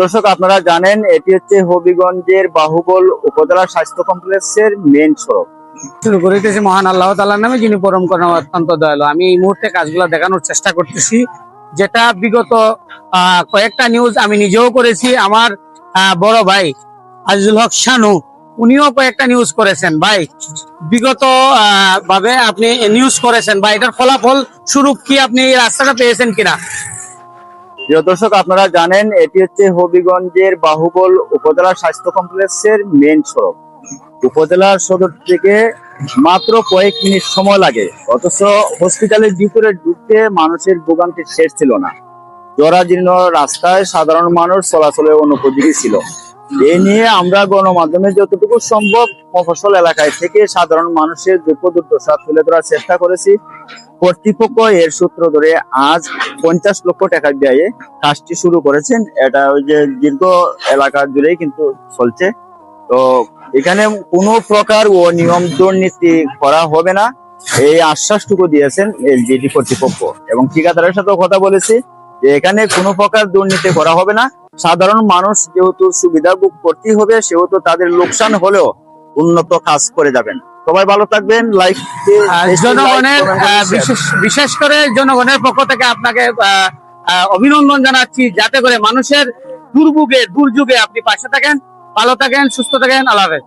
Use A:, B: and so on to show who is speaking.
A: দর্শক, আপনারা জানেন এটি হচ্ছে হবিগঞ্জের বাহুবল উপজেলা স্বাস্থ্য কমপ্লেক্সের মেইন সড়ক।
B: শুরু করিতেছি মহান আল্লাহ তাআলার নামে, যিনি পরম করুণা অত্যন্ত দয়ালু। আমি এই মুহূর্তে কাজগুলো দেখানোর চেষ্টা করতেছি, যেটা বিগত কয়েকটা নিউজ আমি নিজেও করেছি। আমার বড় ভাই আজিজুল হক শানু, উনিও কয়েকটা নিউজ করেছেন। ভাই, বিগত ভাবে আপনি নিউজ করেছেন, ভাই এটার ফলাফল স্বরূপ কি আপনি এই রাস্তাটা পেয়েছেন কিনা?
A: প্রিয় দর্শক, আপনারা জানেন এটি হচ্ছে হবিগঞ্জের বাহুবল উপজেলা স্বাস্থ্য কমপ্লেক্সের মেইন সড়ক। উপজেলার সদর থেকে মাত্র কয়েক মিনিট সময় লাগে, অথচ হসপিটালের ভিতরে ঢুকতে মানুষের ভোগান্তি শেষ ছিল না। জরাজীর্ণ রাস্তায় সাধারণ মানুষ চলাচলের অনুপযোগী ছিল। এই নিয়ে আমরা গণমাধ্যমে যতটুকু সম্ভব মফস্বল এলাকায় থেকে সাধারণ মানুষের দুঃখ দুর্দশা তুলে ধরার চেষ্টা করেছি। কর্তৃপক্ষ এর সূত্র ধরে আজ 50 লক্ষ টাকা ব্যয়ে কাজটি শুরু করেছেন। এটা ওই যে দীর্ঘ এলাকা জুড়েই কিন্তু চলছে। তো এখানে কোনো প্রকার অনিয়ম দুর্নীতি করা হবে না, এই আশ্বাসটুকু দিয়েছেন এলজিডি কর্তৃপক্ষ। এবং ঠিকাদারের সাথেও কথা বলেছি যে এখানে কোনো প্রকার দুর্নীতি করা হবে না। সাধারণ মানুষ যেহেতু সুবিধা ভোগ করতেই হবে, সেহেতু তাদের লোকসান হলেও উন্নত কাজ করে যাবেন। সবাই ভালো থাকবেন। লাইক
B: জনগণের বিশেষ করে জনগণের পক্ষ থেকে আপনাকে অভিনন্দন জানাচ্ছি, যাতে করে মানুষের দুর্যোগে আপনি পাশে থাকেন। ভালো থাকেন, সুস্থ থাকেন। আল্লাহ হাফেজ।